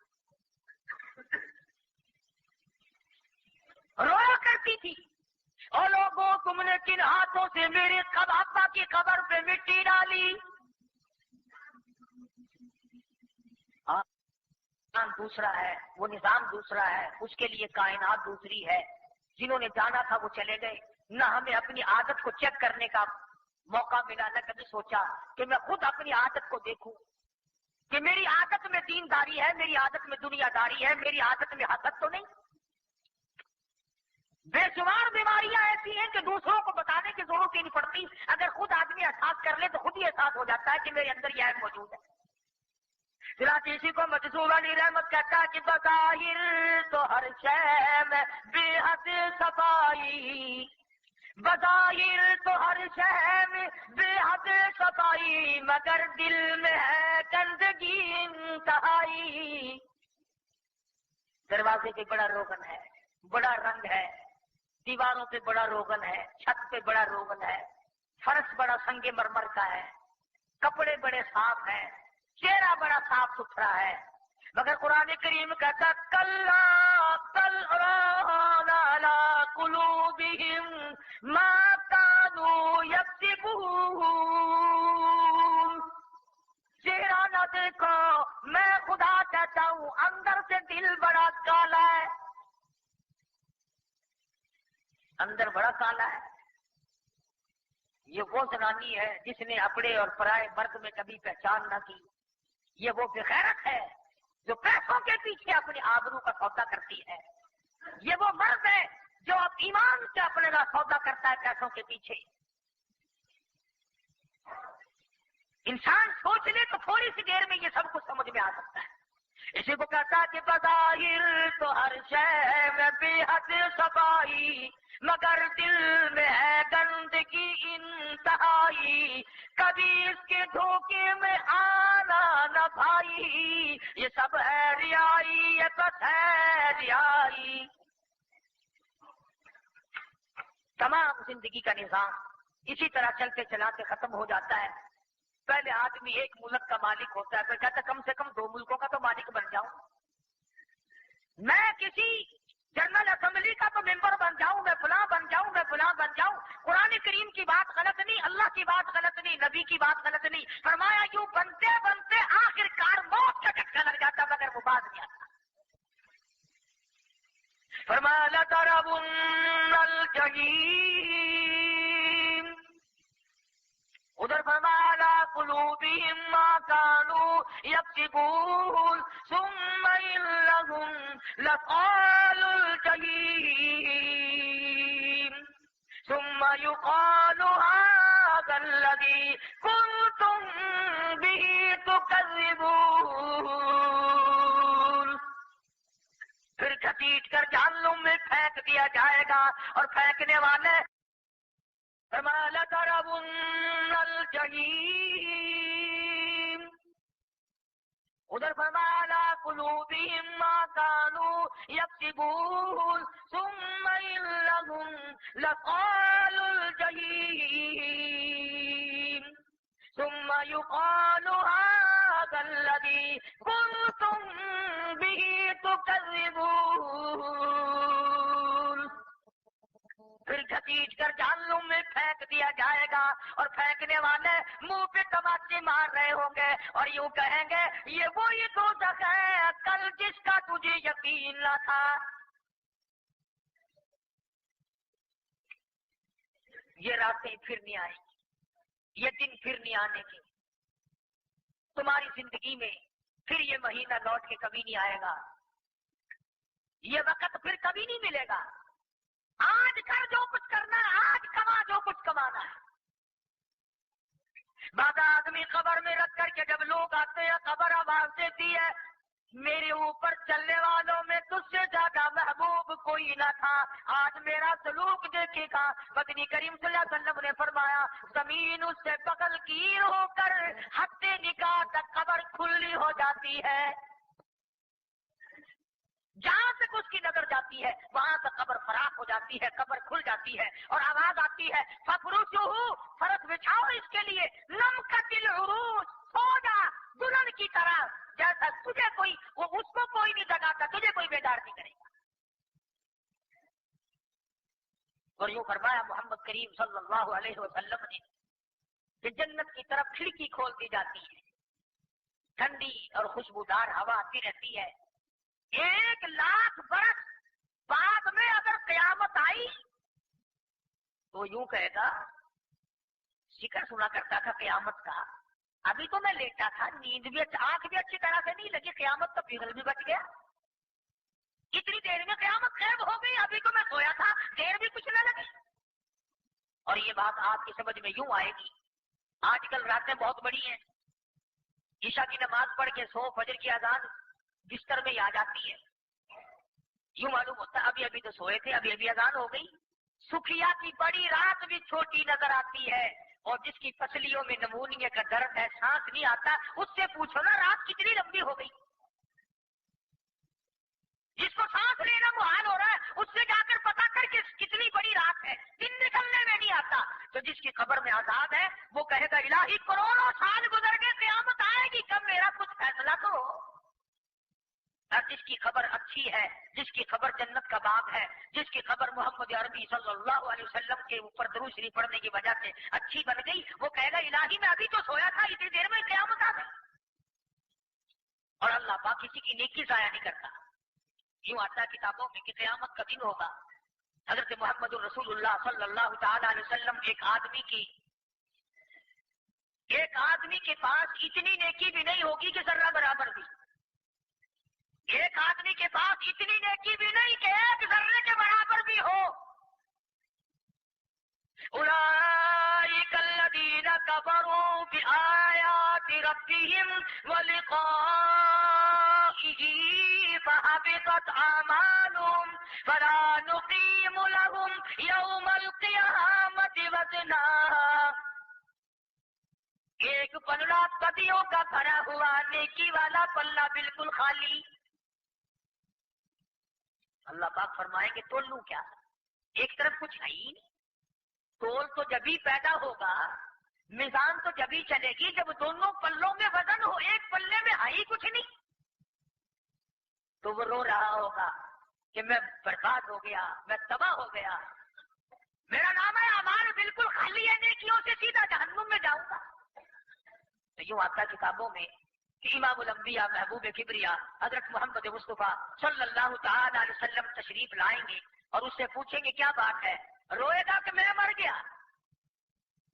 Speaker 2: رویا کرتی تھی، اور لوگوں تم نے کن ہاتھوں سے میرے ابا کی قبر پہ مٹی ڈالی؟ دوسرا ہے، وہ نظام دوسرا ہے، اس کے لیے کائنات دوسری ہے۔ جنہوں نے جانا تھا وہ چلے گئے، نہ ہمیں اپنی عادت کو چیک کرنے کا موقع ملا، نہ کبھی سوچا کہ میں خود اپنی عادت کو دیکھوں کہ میری عادت میں دینداری ہے، میری عادت میں دنیا داری ہے، میری عادت میں حسد تو نہیں۔ بے شمار بیماریاں ایسی ہیں کہ دوسروں کو بتانے کی ضرورت ہی نہیں پڑتی، اگر خود آدمی احساس کر لے تو خود ہی احساس ہو جاتا ہے کہ میرے اندر یہ عیب موجود ہے۔ چنانچہ اسی کو مجذوب علی رحمت کہتا ہے کہ بظاہر تو ہر شے میں بے حد صفائی، بظاہر تو ہر شے میں بے حد صفائی، مگر دل میں ہے گندگی انتہائی۔ دروازے پہ بڑا روغن ہے، بڑا رنگ ہے، دیواروں پہ بڑا روغن ہے، چھت پہ بڑا روغن ہے، فرش بڑا سنگ مرمر کا ہے، کپڑے بڑے صاف ہیں، چہرہ بڑا صاف ستھرا ہے، مگر قرآن کریم کہتا کلا بل ران علی قلوبہم ما کانوا یکسبون، چہرہ نہ دیکھو، میں خدا کہتا ہوں اندر سے دل بڑا کالا ہے، اندر بڑا کالا ہے۔ یہ وہ زنانی ہے جس نے اپنے اور پرائے مرد میں کبھی پہچان نہ کی، یہ وہ بغیرت ہے جو پیسوں کے پیچھے اپنی آبرو کا سودا کرتی ہے، یہ وہ مرد ہے جو اب ایمان سے اپنے کا سودا کرتا ہے پیسوں کے پیچھے۔ انسان سوچ لے تو تھوڑی سی دیر میں یہ سب کچھ سمجھ میں آ سکتا ہے۔ اسی کو کہتا کہ بظاہر تو ہر شے میں بے حد صفائی، مگر دل میں ہے گندگی انتہائی، کبھی اس کے دھوکے میں آنا نہ بھائی، یہ سب ہے ریائی، یہ بس ہے ریائی۔ تمام زندگی کا نظام اسی طرح چلتے چلاتے ختم ہو جاتا ہے۔ پہلے آدمی ایک ملک کا مالک ہوتا ہے، پھر کہتا کم سے کم 2 ملکوں کا تو مالک بن جاؤں، میں کسی جنرل اسمبلی کا تو ممبر بن جاؤں، میں فلاں بن جاؤں، میں فلاں بن جاؤں۔ قرآن کریم کی بات غلط نہیں، اللہ کی بات غلط نہیں، نبی کی بات غلط نہیں، فرمایا یوں بنتے بنتے آخر کار موت کا جھٹکا لگ جاتا مگر وہ باز نہیں آتا۔ فرمایا لَتَرَوُنَّ الْجَحِيمَ، ادھر فرمایا عَلَىٰ قُلُوبِهِم مَّا كَانُوا يَكْسِبُونَ ثُمَّ إِنَّهُمْ لَصَالُو الْجَحِيمِ ثُمَّ يُقَالُ هَٰذَا الَّذِي كُنتُم بِهِ به تكذبون. پھر گھسیٹ کر جہنم میں پھینک دیا جائے گا، اور پھینکنے والے فرمایا لَتَرَوُنَّ الْجَحِيمَ. ادھر فرمایا عَلَىٰ قُلُوبِهِمْ مَا كَانُوا يَكْسِبُونَ ثُمَّ إِنَّهُمْ لَصَالُو الْجَحِيمِ ثُمَّ يُقَالُ هَٰذَا الَّذِي كُنتُم بِهِ تُكَذِّبُونَ. پھر گھسیٹ کر جہنم میں پھینک دیا جائے گا، اور پھینکنے والے منہ پہ تماچے مار رہے ہوں گے اور یوں کہیں گے یہ وہی دوزخ ہے کل جس کا تجھے یقین نہ تھا. یہ راتیں پھر نہیں آئیں گی، یہ دن پھر نہیں آنے کے. تمہاری زندگی میں پھر یہ مہینہ لوٹ کے کبھی نہیں آئے گا، یہ وقت پھر کبھی نہیں ملے گا. آج کر جو کچھ کرنا ہے، آج کما جو کچھ کمانا ہے. بعض آدمی قبر میں رکھ کر کے جب لوگ آتے ہیں قبر آواز دیتی ہے میرے اوپر چلنے والوں میں تجھ سے زیادہ محبوب کوئی نہ تھا، آج میرا سلوک دیکھے گا. مدنی کریم صلی اللہ علیہ وسلم نے فرمایا زمین اس سے بغل گیر ہو کر حد نکاح تک قبر کھلی ہو جاتی ہے. جہاں تک اس کی نظر جاتی ہے وہاں تک قبر فراخ ہو جاتی ہے، قبر کھل جاتی ہے، اور آواز آتی ہے فَفْرُشُوهُ، فرش بچھاؤ اس کے لیے، نَمْكَتِ الْعُرُوجِ، سو جا دلہن کی طرح، جیسا تجھے کوئی اس کو کوئی نہیں جگاتا، تجھے کوئی بیدار نہیں کرے گا. اور یوں فرمایا محمد کریم صلی اللہ علیہ وسلم نے کہ جنت کی طرف کھڑکی کھول دی جاتی ہے، ٹھنڈی اور خوشبودار ہوا آتی رہتی ہے. 1,00,000 برس بعد میں اگر قیامت آئی تو یوں کہے گا ذکر سنا کرتا تھا قیامت کا، ابھی تو میں لیٹا تھا، نیند بھی آنکھ بھی اچھی طرح سے نہیں لگی، قیامت کا پگھل بھی بچ گیا. اتنی دیر میں قیامت غائب ہو گئی، ابھی تو میں سویا تھا، دیر بھی کچھ نہ لگی. اور یہ بات آپ کی سمجھ میں یوں آئے گی، آج کل راتیں بہت بڑی ہیں، عشاء کی نماز پڑھ کے سو فجر کی اذان بستر میں آ جاتی ہے، یوں معلوم ہوتا ہے ابھی ابھی تو سوئے تھے، ابھی ابھی اذان ہو گئی. سکھیا کی بڑی رات بھی چھوٹی نظر آتی ہے، اور جس کی پسلیوں میں نمونیے کا درد ہے، سانس نہیں آتا، اس سے پوچھو نا رات کتنی لمبی ہو گئی. جس کو سانس لینا محال ہو رہا ہے اس سے جا کر پتا کر کہ کتنی بڑی رات ہے، دن نکلنے میں نہیں آتا. تو جس کی قبر میں عذاب ہے وہ کہے گا الہی کروڑوں سال گزر گئے، قیامت آئے گی کب، میرا کچھ فیصلہ تو ہو. اور جس کی خبر اچھی ہے، جس کی خبر جنت کا باب ہے، جس کی خبر محمد عربی صلی اللہ علیہ وسلم کے اوپر درود شریف پڑھنے کی وجہ سے اچھی بن گئی، وہ کہے گا الہی میں ابھی تو سویا تھا، اتنی دیر میں قیامت آ گئی. اور اللہ پاک کسی کی نیکی ضائع نہیں کرتا. یوں آتا ہے کتابوں میں کہ قیامت کا دن ہوگا، حضرت محمد الرسول اللہ صلی اللہ تعالی علیہ وسلم ایک آدمی کے پاس اتنی نیکی بھی نہیں ہوگی کہ ذرہ برابر بھی، ایک آدمی کے پاس اتنی نیکی بھی نہیں کہ ایک ذرے کے برابر بھی ہو. اولئک الذین کفروا بآیات ربہم ولقائہ فحبطت اعمالهم فلا نقیم لهم یوم القیامۃ وزنا. ایک پلڑا بدیوں کا بھرا ہوا، نیکی والا پلہ بالکل خالی. اللہ پاک فرمائیں گے تول لوں کیا، ایک طرف کچھ ہے ہی نہیں. تول تو جبھی پیدا ہوگا، میزان تو جبھی چلے گی جب دونوں پلوں میں وزن ہو، ایک پلے میں ہے ہی کچھ نہیں. تو وہ رو رہا ہوگا کہ میں برباد ہو گیا، میں تباہ ہو گیا، میرا نام ہے اعمال بالکل خالی ہے، نیکیوں سے سیدھا جہنم میں جاؤں گا. تو یوں آتا کتابوں میں کہ امام الانبیاء محبوب کبریا حضرت محمد مصطفیٰ صلی اللہ تعالی علیہ وسلم تشریف لائیں گے اور اس سے پوچھیں گے کیا بات ہے، روئے گا کہ میں مر گیا،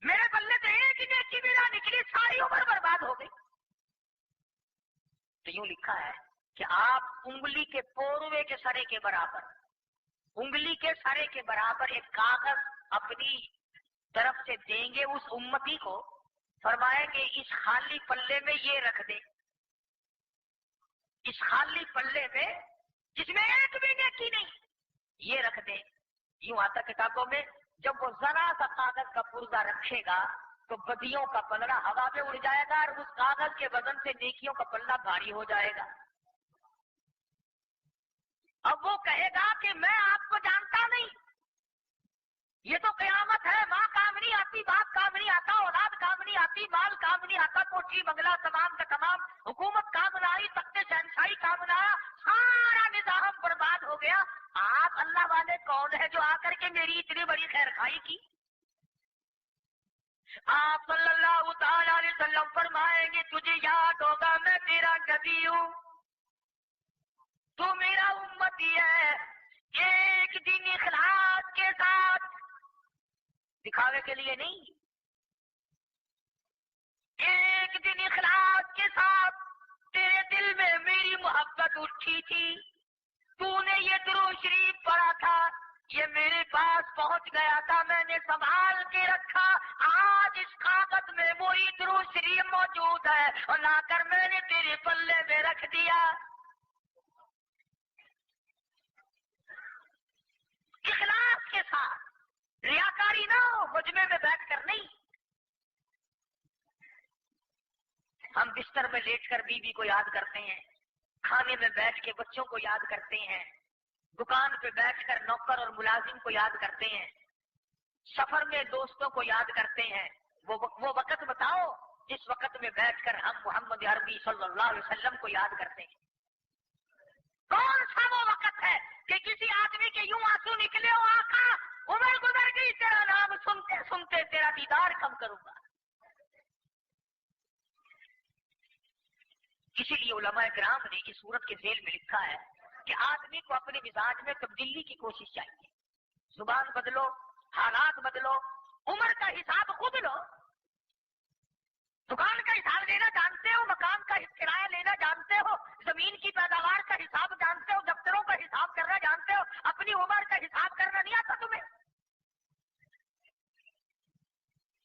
Speaker 2: میرے بلے تو ایک ہی نیکی بھی نہ نکلی، ساری عمر برباد ہو گئی. تو یوں لکھا ہے کہ آپ انگلی کے پوروے کے سرے کے برابر، انگلی کے سرے کے برابر ایک کاغذ اپنی طرف سے دیں گے اس امتی کو فرمائیں گے اس خالی پلے میں یہ رکھ دے، اس خالی پلے میں جس میں ایک بھی نیکی نہیں، یہ رکھ دے۔ یوں آتا کتابوں میں، جب وہ ذرا سا کاغذ کا پرزہ رکھے گا تو بدیوں کا پلڑا ہوا میں اڑ جائے گا اور اس کاغذ کے وزن سے نیکیوں کا پلڑا بھاری ہو جائے گا۔ اب وہ کہے گا کہ میں آپ کو جانتا نہیں، یہ تو قیامت ہے، ماں کام نہیں آتی، باپ کام نہیں آتا، اولاد کام نہیں آتی، مال کام نہیں آتا، کوٹھی بنگلہ تمام کا تمام، حکومت کام نہ آئی، تخت شہنشاہی کام نہ آیا، سارا نظام برباد ہو گیا۔ آپ اللہ والے کون ہیں جو آ کر کے میری اتنی بڑی خیر خائی کی؟ آپ صلی اللہ تعالی علیہ وسلم فرمائیں گے تجھے یاد ہوگا میں تیرا نبی ہوں، تو میرا امتی ہے، ایک دن اخلاص کے ساتھ، دکھاوے کے لیے نہیں، ایک دن اخلاص کے ساتھ تیرے دل میں میری محبت اٹھی تھی، تو نے یہ درود شریف پڑھا تھا، یہ میرے پاس پہنچ گیا تھا، میں نے سنبھال کے رکھا، آج اس کاغذ میں وہی درود شریف موجود ہے اور لا کر میں نے تیرے پلے میں رکھ دیا۔ اخلاص کے ساتھ، ریاکاری نہ ہو، مجمع میں بیٹھ کر نہیں۔ ہم بستر میں لیٹ کر بیوی کو یاد کرتے ہیں، کھانے میں بیٹھ کے بچوں کو یاد کرتے ہیں، دکان پہ بیٹھ کر نوکر اور ملازم کو یاد کرتے ہیں، سفر میں دوستوں کو یاد کرتے ہیں۔ وہ وقت بتاؤ جس وقت میں بیٹھ کر ہم محمد عربی صلی اللہ علیہ وسلم کو یاد کرتے ہیں۔ کون سا وہ وقت ہے کہ کسی آدمی کے یوں آنسو نکلے ہو آقا عمر گزر گئی، تیرا نام سنتے سنتے تیرا دیدار کم کروں گا۔ اسی لیے علماء کرام نے اس صورت کے ذیل میں لکھا ہے کہ آدمی کو اپنے مزاج میں تبدیلی کی کوشش چاہیے، زبان بدلو، حالات بدلو، عمر کا حساب خود لو، دکان کا حساب لینا جانتے ہو، مکان کا کرایہ لینا جانتے ہو، زمین کی پیداوار کا حساب جانتے ہو، دفتروں کا حساب کرنا جانتے ہو، اپنی عمر کا حساب کرنا نہیں آتا تمہیں؟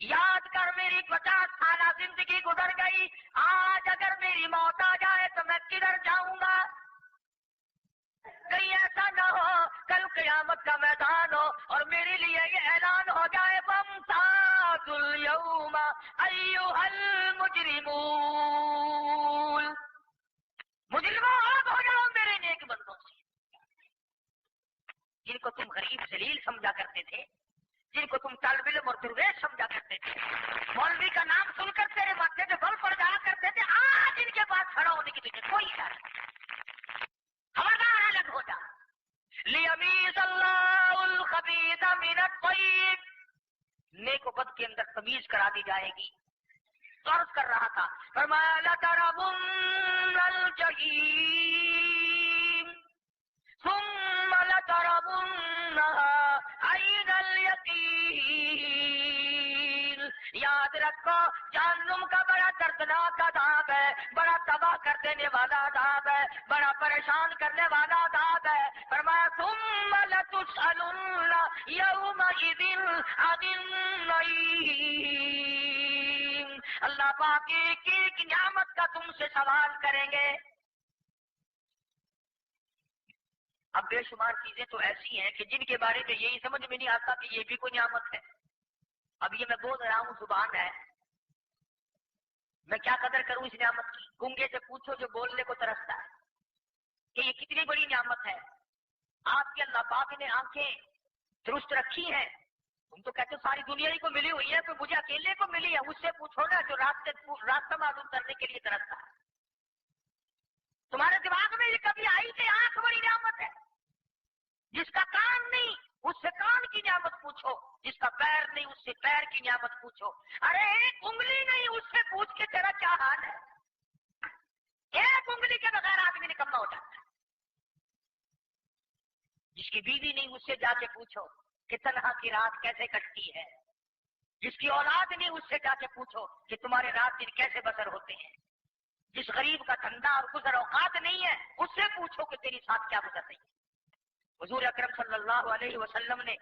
Speaker 2: یاد کر میری 50 سالہ زندگی گزر گئی، آج اگر میری موت آ جائے تو میں کدھر جاؤں گا؟ کہیں ایسا نہ ہو کل قیامت کا میدان ہو اور میرے لیے یہ اعلان ہو جائے وامتازوا اليوم ایھا المجرمون، مجرموں آگ ہو جاؤ میرے نیک بندوں سے، جن کو تم غریب ذلیل سمجھا کرتے تھے، جن کو تم طالب علم اور درویش سمجھا کرتے تھے، مولوی کا نام سن کر تیرے ماتھے پہ بل پڑ جایا کرتے تھے، آج ان کے پاس کھڑا ہونے کی تجھے کوئی خیال نہیں۔ خبردار الگ ہو جا۔ لیمیز اللہ الخبیث من الطیب، نیک و بد کے اندر تمیز کرا دی جائے گی۔ عرض کر رہا تھا فرمایا لترون الجحیم ثم لترونها عین الیقین، یاد رکھو جہنم کا بڑا دردناک عذاب ہے، بڑا تباہ کر دینے والا عذاب ہے، بڑا پریشان کرنے والا عذاب ہے۔ فرمایا ثم لتسألن یومئذ عن النعیم، اللہ پاک ایک ایک نعمت کا تم سے سوال کریں گے۔ اب بے شمار چیزیں تو ایسی ہیں کہ جن کے بارے میں یہی سمجھ میں نہیں آتا کہ یہ بھی کوئی نعمت ہے۔ اب یہ میں بول رہا ہوں زبان ہے، میں کیا قدر کروں اس نعمت کی؟ گونگے سے پوچھو جو بولنے کو ترستا ہے کہ یہ کتنی بڑی نعمت ہے۔ آپ کے اللہ پاک نے آنکھیں درست رکھی ہیں، تم تو کہتے ہو ساری دنیا ہی کو ملی ہوئی ہے، تو مجھے اکیلے کو ملی ہے، مجھ سے پوچھو نا جو راستہ معلوم کرنے کے لیے ترستا ہے۔ تمہارے دماغ میں یہ کبھی آئی کہ آنکھ بڑی نعمت ہے؟ جس کا کان نہیں اس سے کان کی نعمت پوچھو، جس کا پیر نہیں اس سے پیر کی نعمت پوچھو، ارے ایک انگلی نہیں اس سے پوچھ کے تیرا کیا حال ہے؟ ایک انگلی کے بغیر آدمی نکمہ ہو جاتا ہے۔ جس کی بیوی نہیں اس سے جا کے پوچھو کہ تنہا کی رات کیسے کٹتی ہے، جس کی اولاد نہیں اس سے جا کے پوچھو کہ تمہارے رات دن کیسے بسر ہوتے ہیں، جس غریب کا دھندا اور گزر اوقات نہیں ہے اس سے پوچھو کہ تیری ساتھ کیا گزر رہی ہے۔ حضور اکرم صلی اللہ علیہ وسلم نے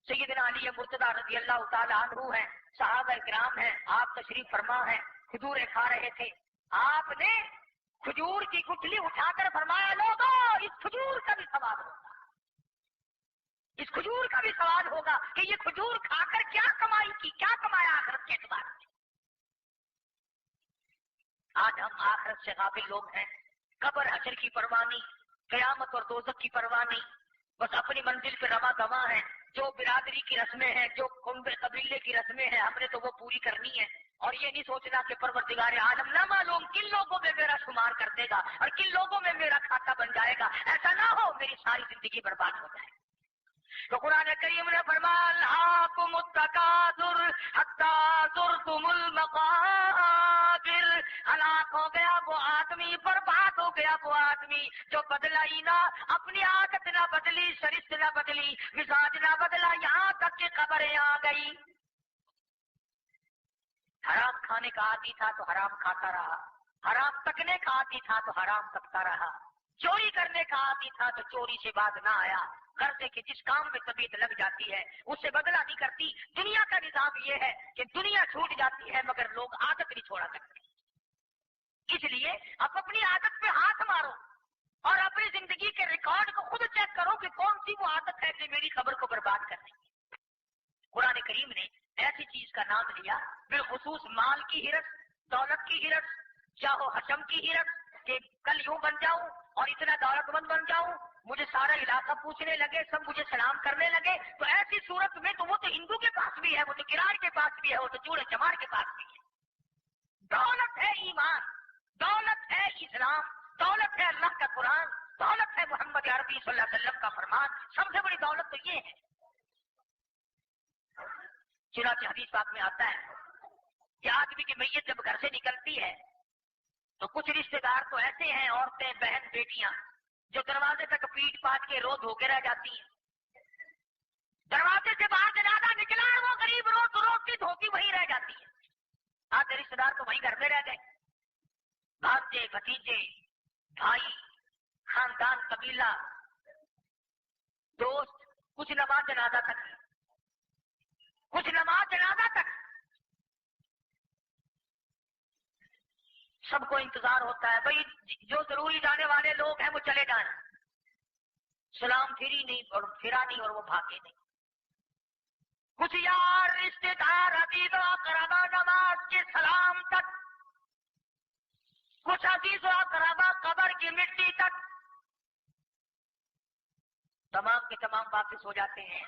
Speaker 2: سیدنا علی مرتضیٰ رضی اللہ تعالیٰ عنہ ہیں، صحابہ کرام ہیں، آپ تشریف فرما ہیں، کھجوریں کھا رہے تھے. آپ نے کھجور کی گٹھلی اٹھا کر فرمایا لوگو اس کھجور کا بھی سوال ہوگا، اس کھجور کا بھی سوال ہوگا کہ یہ کھجور کھا کر کیا کمائی کی، کیا کمایا آخرت کے اعتبار سے. آج ہم آخرت سے غافل لوگ ہیں، قبر حشر کی پرواہ نہیں، قیامت اور دوزخ کی پرواہ نہیں، بس اپنی منزل پہ رواں گواں ہیں. جو برادری کی رسمیں ہیں، جو قبیلے کی رسمیں ہیں، ہم نے تو وہ پوری کرنی ہے، اور یہ نہیں سوچنا کہ پروردگار عالم نہ معلوم کن لوگوں میں میرا شمار کر دے گا اور کن لوگوں میں میرا کھاتا بن جائے گا. ایسا نہ ہو میری ساری زندگی برباد ہو جائے. تو قرآن کریم نے فرمایا الہاکم التکاثر حتی زرتم المقابر. ہلاک ہو گیا وہ آدمی، برباد ہو گیا وہ آدمی جو بدلا ہی نہ، اپنی عادت نہ بدلی، شرط نہ بدلی، مزاج نہ بدلا، یہاں تک کہ قبریں آ گئی. حرام کھانے کا عادی تھا تو حرام کھاتا رہا، حرام تکنے کا عادی تھا تو حرام تکتا رہا، چوری کرنے کا عادی تھا تو چوری سے باز نہ آیا. غرض کہ جس کام میں طبیعت لگ جاتی ہے اس سے بدلہ نہیں کرتی. دنیا کا نظام یہ ہے کہ دنیا چھوٹ جاتی ہے مگر لوگ عادت نہیں چھوڑا کرتے. اس لیے اب اپنی عادت پہ ہاتھ مارو اور اپنی زندگی کے ریکارڈ کو خود چیک کرو کہ کون سی وہ عادت ہے جو میری خبر کو برباد کرنے کی. قرآن کریم نے ایسی چیز کا نام لیا بالخصوص مال کی ہرس، دولت کی ہرس، چاہو حشم کی ہرس کہ کل یوں بن جاؤں اور اتنا دولت مند بن جاؤں، مجھے سارا علاقہ پوچھنے لگے، سب مجھے سلام کرنے لگے. تو ایسی صورت میں تو وہ تو ہندو کے پاس بھی ہے، وہ تو کرار کے پاس بھی ہے، وہ تو چوڑے چمار کے پاس بھی ہے. دولت ہے ایمان، دولت ہے اسلام، دولت ہے اللہ کا قرآن، دولت ہے محمد عربی صلی اللہ علیہ وسلم کا فرمان. سب سے بڑی دولت تو یہ ہے. چنانچہ حدیث پاک میں آتا ہے کہ آدمی کی میت جب گھر سے نکلتی ہے تو کچھ رشتے دار تو ایسے ہیں، عورتیں، بہن، بیٹیاں، جو دروازے تک پیٹ پاٹ کے رو دھو کے رہ جاتی ہیں. دروازے سے باہر جنازہ نکلا ہے، وہ غریب روتی دھوتی وہیں رہ جاتی ہے. آدھے رشتے دار تو وہیں گھر میں رہ گئے، بھانجے، بھتیجے، بھائی، خاندان، قبیلہ، دوست، کچھ نماز جنازہ تک، کچھ نماز جنازہ تک. سب کو انتظار ہوتا ہے بھئی جو ضروری جانے والے لوگ ہیں وہ چلے جائیں، سلام پھری نہیں اور پھرا نہیں اور وہ بھاگے نہیں. کچھ یار رشتے دار عزیز و اقربا نماز کے سلام تک، کچھ عزیز و اقربا قبر کی مٹی تک، تمام کے تمام واپس ہو جاتے ہیں.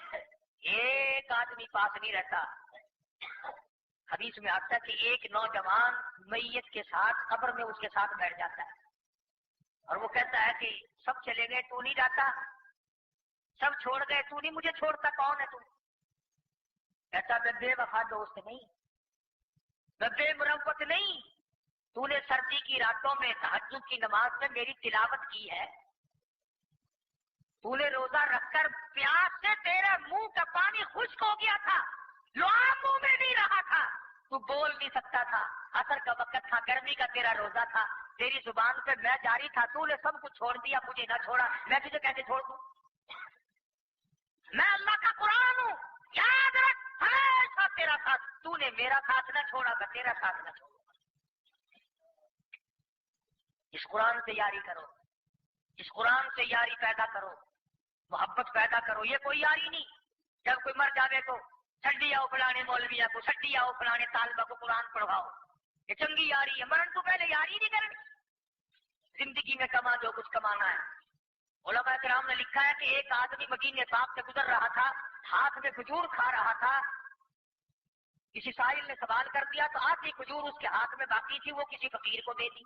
Speaker 2: ایک آدمی پاس نہیں رہتا. حدیث میں آتا ہے کہ ایک نوجوان میت کے ساتھ قبر میں اس کے ساتھ بیٹھ جاتا ہے اور وہ کہتا ہے کہ سب چلے گئے تو نہیں جاتا، سب چھوڑ گئے تو نہیں مجھے چھوڑتا، کون ہے تو؟ کہتا میں بے وفا دوست نہیں، میں بے مروت نہیں، تو نے سردی کی راتوں میں تہجد کی نماز میں میری تلاوت کی ہے، تو نے روزہ رکھ کر پیاس سے تیرے منہ کا پانی خشک ہو گیا تھا، لعاب منہ میں نہیں رہا تھا، تو بول نہیں سکتا تھا، عصر کا وقت تھا، گرمی کا تیرا روزہ تھا، تیری زبان پہ میں جاری تھا، تو نے سب کچھ چھوڑ دیا، مجھے نہ چھوڑا، میں تجھے کیسے چھوڑ دوں؟ میں اللہ کا قرآن ہوں، یاد رکھ ہمیشہ تیرا ساتھ، تو نے میرا ساتھ نہ چھوڑا، میں تیرا ساتھ نہ چھوڑا. اس قرآن سے یاری کرو، اس قرآن سے یاری پیدا کرو، محبت پیدا کرو. یہ کوئی یاری نہیں جب کوئی مر جاوے تو چھڈی آؤ فلانے مولویا کو، چھڈی آؤ فلانے طالبہ کو قرآن پڑھواؤ، یہ چنگی یاری ہے. مرن تو پہلے یاری نہیں کرنی، زندگی میں کما جو کچھ کمانا ہے. علماء کرام نے لکھا ہے کہ ایک آدمی مدینے پاک سے گزر رہا تھا، ہاتھ میں کھجور کھا رہا تھا، کسی سائل نے سوال کر دیا تو آدھی کھجور اس کے ہاتھ میں باقی تھی، وہ کسی فقیر کو دے دی.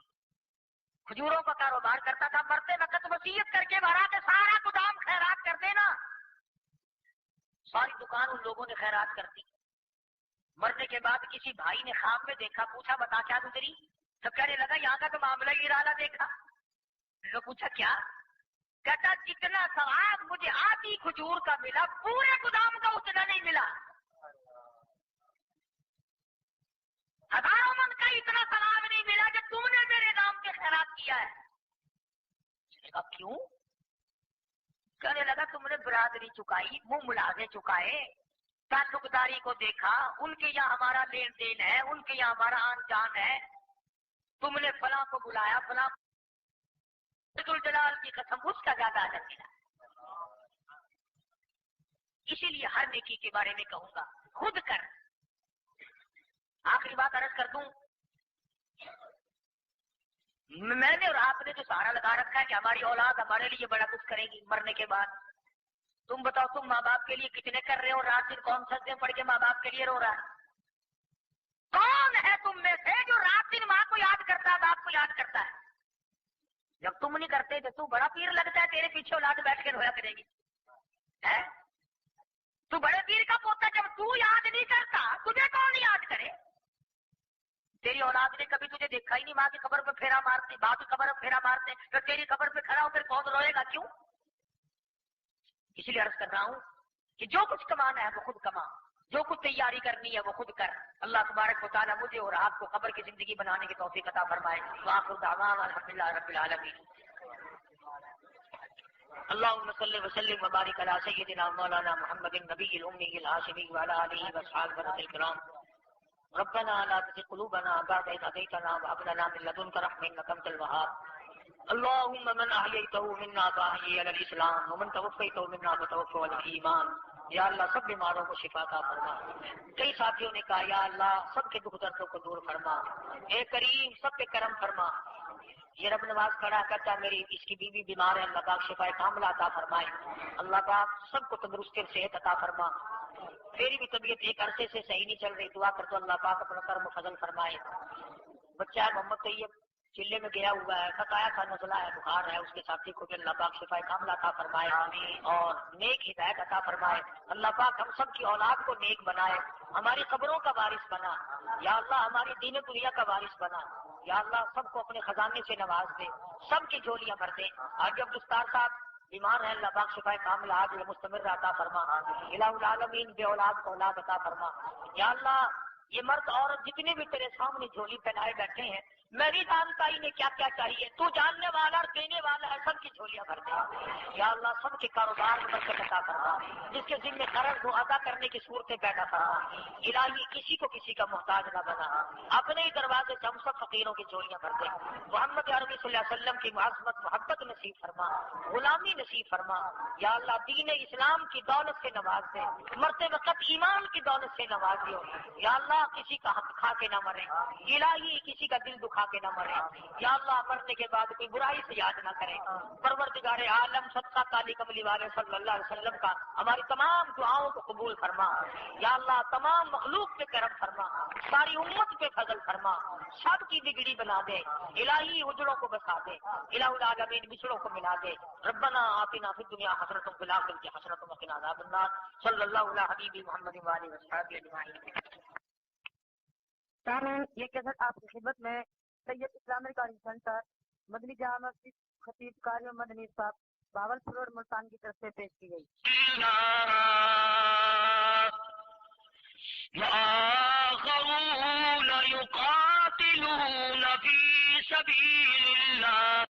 Speaker 2: کھجوروں کا کاروبار کرتا تھا، مرتے وقت وصیت کر کے بھرا کہ سارا گودام خیرات کر دینا. ساری دکان ان لوگوں نے خیرات کر دی. مرنے کے بعد کسی بھائی نے خواب میں دیکھا، پوچھا بتا کیا گزری؟ تو کہنے لگا یہاں کا تو معاملہ ہی نرالا دیکھا. لوگ پوچھا کیا؟ کہتا جتنا ثواب مجھے آدھی کھجور کا ملا، پورے گودام کا اتنا نہیں ملا. ہزاروں من کا اتنا ثواب نہیں ملا کہ تم نے میرے نام کے خیرات کیا ہے. کہا کیوں؟ کہنے لگا تم نے برادری چکائی، منہ ملازے چکائے، تعلق داری کو دیکھا، ان کے یہاں ہمارا لین دین ہے، ان کے یہاں ہمارا آن جان ہے، تم نے فلاں کو بلایا، فلاں جلال کی قسم اس کا زیادہ اجر ملا۔ اسی لیے ہر نیکی کے بارے میں کہوں گا خود کر۔ آخری بات عرض کر دوں، میں نے اور آپ نے جو سہارا لگا رکھا ہے کہ ہماری اولاد ہمارے لیے بڑا کچھ کرے گی مرنے کے بعد، تم بتاؤ تم ماں باپ کے لیے کتنے کر رہے ہو؟ رات دن کون سجدے پڑھ کے ماں باپ کے لیے رو رہا ہے؟ کون ہے تم میں سے جو رات دن ماں کو یاد کرتا ہے، باپ کو یاد کرتا ہے؟ جب تم نہیں کرتے تو بڑا پیر لگتا ہے، تیرے پیچھے اولاد بیٹھ کے رویا کرے گی۔ تو بڑے پیر کا پوتا، جب تو یاد نہیں کرتا تجھے کون یاد کرے؟ تیری اولاد نے کبھی تجھے دیکھا ہی نہیں، ماں کی قبر پہ پھیرا مارتے، باپ کی قبر پہ پھیرا مارتے، تو تیری قبر پہ کھڑا ہو کر کون روئے گا؟ کیوں؟ اس لیے عرض کر رہا ہوں کہ جو کچھ کمانا ہے وہ خود کما، جو کچھ تیاری کرنی ہے وہ خود کر۔ اللہ تبارک و تعالیٰ مجھے اور آپ کو قبر کی زندگی بنانے کی توفیق عطا فرمائے۔ وآخر دعوانا الحمدللہ رب العالمین۔ اللهم صل وسلم وبارك على سيدنا مولانا محمد النبي الأمي الهاشمي وعلى آله وأصحابه الكرام۔ ربنا لا تزغ قلوبنا بعد إذ هديتنا وهب لنا من لدنك رحمة إنك أنت الوهاب۔ اللهم من أحييته منا فأحيه على الإسلام ومن توفيته منا فتوفه على الإيمان۔ یا اللہ سب بیماروں کو شفا عطا فرما۔ کئی ساتھیوں نے کہا یا اللہ سب کے دکھ دردوں کو دور فرما، اے کریم سب پہ کرم فرما۔ یہ رب نواز کھڑا کرتا میری اس کی بیوی بیمار ہے، اللہ پاک شفا کاملہ عطا فرمائے۔ اللہ پاک سب کو تندرستی اور صحت عطا فرما۔ میری بھی طبیعت ایک عرصے سے صحیح نہیں چل رہی، دعا کر تو اللہ پاک اپنا کرم و فضل فرمائے۔ بچہ ہے محمد طیب چلے میں گیا ہوا ہے، بتایا تھا نزلہ ہے، بخار ہے، اس کے ساتھی کو بھی اللہ پاک شفا کاملہ عطا فرمائے اور نیک ہدایت عطا فرمائے۔ اللہ پاک ہم سب کی اولاد کو نیک بنائے، ہماری قبروں کا وارث بنا، یا اللہ ہماری دین و دنیا کا وارث بنا، یا اللہ سب کو اپنے خزانے سے نواز دے، سب کی جھولیاں بھر دے۔ آج جب دستار صاحب بیمار ہے، اللہ پاک شفا کاملہ عاجل مستمر عطا فرما۔ الہ العالمین بے اولاد کو اولاد عطا فرما۔ یا اللہ یہ مرد عورت جتنے بھی تیرے سامنے جھولی پہنائے بیٹھے ہیں، میں نہیں جانتا انہیں کیا کیا چاہیے، تو جاننے والا اور دینے والا ہے، سب کی جھولیاں بھر دے۔ یا اللہ سب کے کاروبار میں برکت عطا فرما، جس کے ذمہ قرض ہو ادا کرنے کی صورتیں پیدا فرما۔ الہی کسی کو کسی کا محتاج نہ بنا، اپنے ہی دروازے سے ہم سب فقیروں کی جھولیاں بھر دے۔ محمد عربی صلی اللہ علیہ وسلم کی معظمت محبت نصیب فرما، غلامی نصیب فرما۔ یا اللہ دین اسلام کی دولت سے نواز دے، مرتے وقت ایمان کی دولت سے نواز دیو۔ یا اللہ کسی کا حق کھا کے نہ مرے، الہی کسی کا دل دکھا کے نہ مرے۔ یا اللہ مرنے کے بعد کوئی برائی سے یاد نہ کرے۔ پروردگار عالم صدقہ تعالی کملی والے صلی اللہ علیہ وسلم کا ہماری تمام دعاؤں کو قبول فرما۔ یا اللہ تمام مخلوق پہ کرم فرما، ساری امت پہ فضل فرما، سب کی بگڑی بنا دے، الہی اجڑوں کو بسا دے، الہ العالمین بچڑوں کو ملا دے۔ ربنا آتنا فی الدنیا حسنۃ وفی الآخرۃ حسنۃ وقنا عذاب النار۔ صلی اللہ علی حبیب محمد وآلہ وصحبہ اجمعین۔ یہ کیسٹ آپ کی خدمت میں سید اسلام ریکارڈنگ سینٹر مدنی جامع مسجد خطیب قاری مدنی صاحب باولپور روڈ ملتان کی طرف سے پیش کی گئی۔ وآخرون يقاتلون في سبيل الله